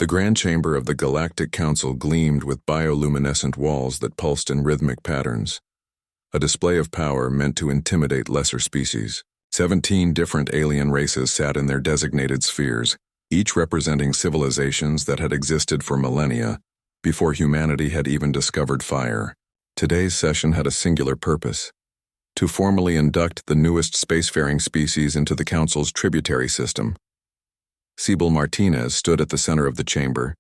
The grand chamber of the Galactic Council gleamed with bioluminescent walls that pulsed in rhythmic patterns. A display of power meant to intimidate lesser species. 17 different alien races sat in their designated spheres, each representing civilizations that had existed for millennia, before humanity had even discovered fire. Today's session had a singular purpose: to formally induct the newest spacefaring species into the Council's tributary system. Sibyl Martinez stood at the center of the chamber,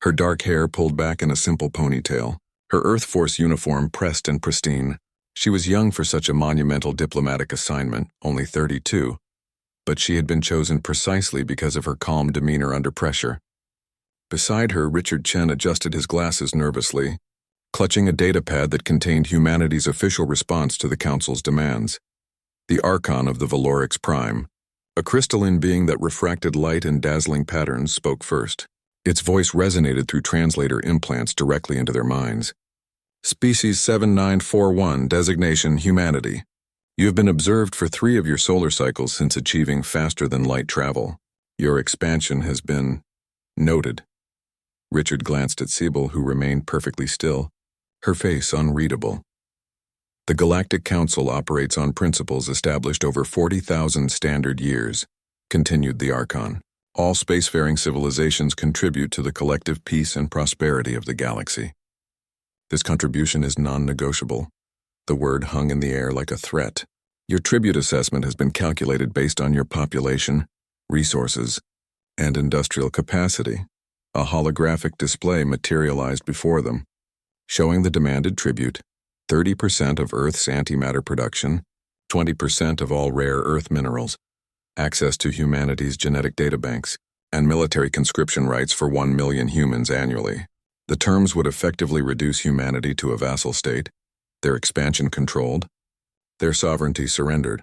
her dark hair pulled back in a simple ponytail, her Earth Force uniform pressed and pristine. She was young for such a monumental diplomatic assignment, only 32, but she had been chosen precisely because of her calm demeanor under pressure. Beside her, Richard Chen adjusted his glasses nervously, clutching a datapad that contained humanity's official response to the Council's demands. The Archon of the Orcs Prime, a crystalline being that refracted light in dazzling patterns, spoke first. Its voice resonated through translator implants directly into their minds. Species 7941, designation Humanity. You have been observed for 3 of your solar cycles since achieving faster-than-light travel. Your expansion has been noted. Richard glanced at Sibyl, who remained perfectly still, her face unreadable. The Galactic Council operates on principles established over 40,000 standard years, continued the Archon. All spacefaring civilizations contribute to the collective peace and prosperity of the galaxy. This contribution is non-negotiable. The word hung in the air like a threat. Your tribute assessment has been calculated based on your population, resources, and industrial capacity. A holographic display materialized before them, showing the demanded tribute: 30% of Earth's antimatter production, 20% of all rare Earth minerals, access to humanity's genetic databanks, and military conscription rights for 1 million humans annually. The terms would effectively reduce humanity to a vassal state, their expansion controlled, their sovereignty surrendered.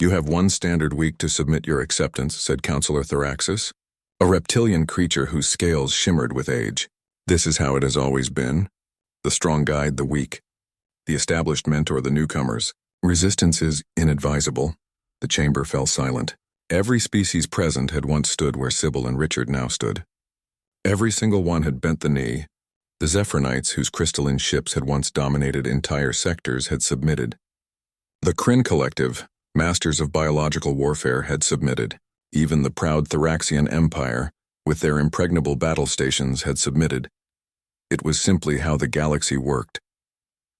You have 1 standard week to submit your acceptance, said Counselor Thoraxis, a reptilian creature whose scales shimmered with age. This is how it has always been. The strong guide the weak. The established mentor the newcomers. Resistance is inadvisable. The chamber fell silent. Every species present had once stood where Sibyl and Richard now stood. Every single one had bent the knee. The Zephronites, whose crystalline ships had once dominated entire sectors, had submitted. The Kryn Collective, masters of biological warfare, had submitted. Even the proud Thoraxian Empire, with their impregnable battle stations, had submitted. It was simply how the galaxy worked.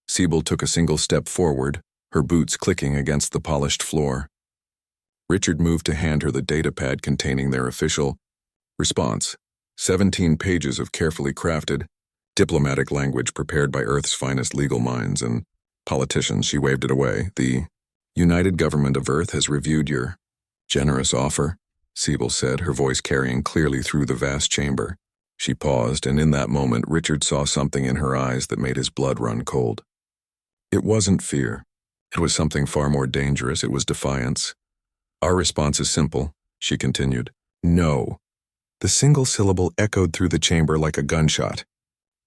Sibyl took a single step forward, her boots clicking against the polished floor. Richard moved to hand her the datapad containing their official response. 17 pages of carefully crafted, diplomatic language prepared by Earth's finest legal minds and politicians. She waved it away. The United Government of Earth has reviewed your generous offer, Sibyl said, her voice carrying clearly through the vast chamber. She paused, and in that moment Richard saw something in her eyes that made his blood run cold. It wasn't fear. It was something far more dangerous. It was defiance. Our response is simple, she continued. No. The single syllable echoed through the chamber like a gunshot.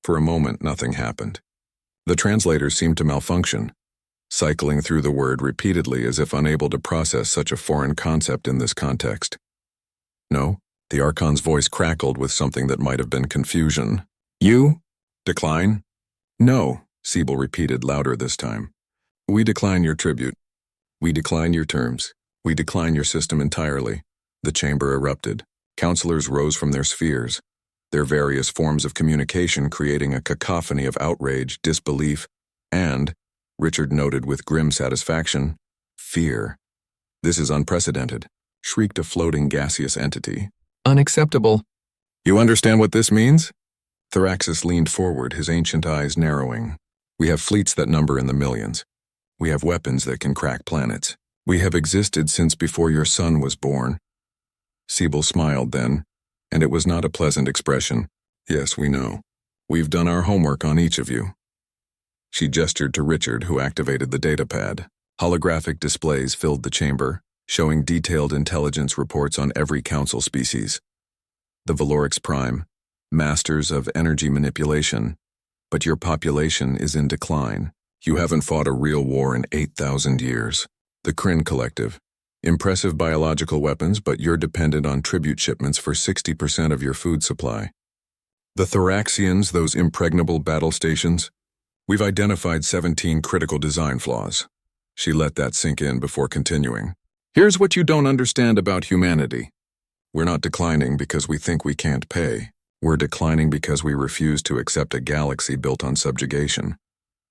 For a moment, nothing happened. The translators seemed to malfunction, cycling through the word repeatedly as if unable to process such a foreign concept in this context. No, the Archon's voice crackled with something that might have been confusion. You? Decline? No, Sibyl repeated louder this time. We decline your tribute. We decline your terms. We decline your system entirely. The chamber erupted. Counselors rose from their spheres, their various forms of communication creating a cacophony of outrage, disbelief, and, Richard noted with grim satisfaction, fear. This is unprecedented, shrieked a floating gaseous entity. Unacceptable. You understand what this means? Thoraxis leaned forward, his ancient eyes narrowing. We have fleets that number in the millions. We have weapons that can crack planets. We have existed since before your son was born. Sibyl smiled then, and it was not a pleasant expression. Yes, we know. We've done our homework on each of you. She gestured to Richard, who activated the datapad. Holographic displays filled the chamber, showing detailed intelligence reports on every council species. The Orcs Prime, masters of energy manipulation. But your population is in decline. You haven't fought a real war in 8,000 years. The Kryn Collective. Impressive biological weapons, but you're dependent on tribute shipments for 60% of your food supply. The Thoraxians, those impregnable battle stations? We've identified 17 critical design flaws. She let that sink in before continuing. Here's what you don't understand about humanity. We're not declining because we think we can't pay. We're declining because we refuse to accept a galaxy built on subjugation.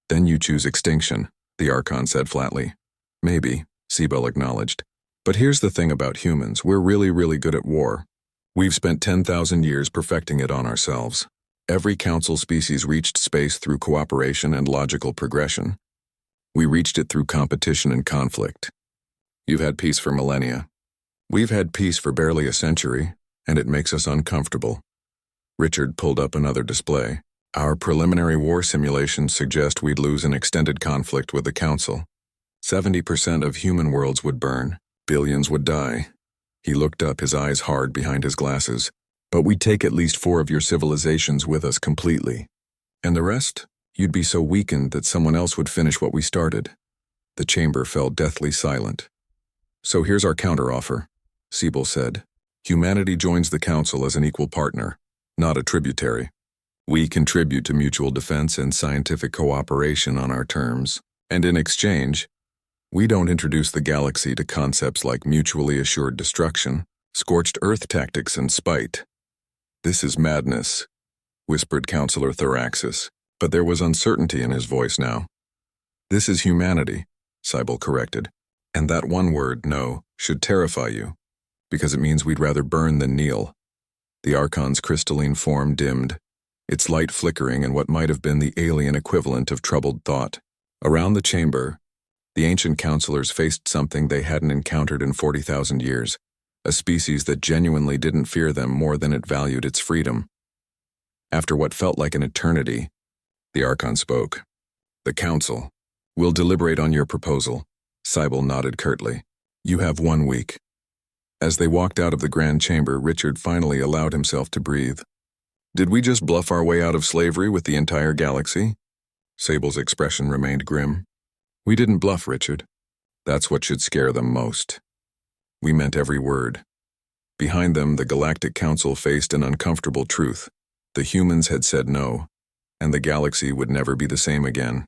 Then you choose extinction, the Archon said flatly. Maybe, Siebel acknowledged. But here's the thing about humans, we're really good at war. We've spent 10,000 years perfecting it on ourselves. Every council species reached space through cooperation and logical progression. We reached it through competition and conflict. You've had peace for millennia. We've had peace for barely a century, and it makes us uncomfortable. Richard pulled up another display. Our preliminary war simulations suggest we'd lose an extended conflict with the Council. 70% of human worlds would burn. Billions would die. He looked up, his eyes hard behind his glasses. But we'd take at least 4 of your civilizations with us completely. And the rest? You'd be so weakened that someone else would finish what we started. The chamber fell deathly silent. So here's our counteroffer, Siebel said. Humanity joins the Council as an equal partner, not a tributary. We contribute to mutual defense and scientific cooperation on our terms, and in exchange, we don't introduce the galaxy to concepts like mutually assured destruction, scorched earth tactics, and spite. This is madness, whispered Counselor Thoraxis, but there was uncertainty in his voice now. This is humanity, Siebel corrected, and that one word, no, should terrify you, because it means we'd rather burn than kneel. The Archon's crystalline form dimmed, its light flickering in what might have been the alien equivalent of troubled thought. Around the chamber, the ancient counselors faced something they hadn't encountered in 40,000 years, a species that genuinely didn't fear them more than it valued its freedom. After what felt like an eternity, the Archon spoke. The Council will deliberate on your proposal. Siebel nodded curtly. You have 1 week. As they walked out of the grand chamber, Richard finally allowed himself to breathe. Did we just bluff our way out of slavery with the entire galaxy? Sable's expression remained grim. We didn't bluff, Richard. That's what should scare them most. We meant every word. Behind them, the Galactic Council faced an uncomfortable truth. The humans had said no, and the galaxy would never be the same again.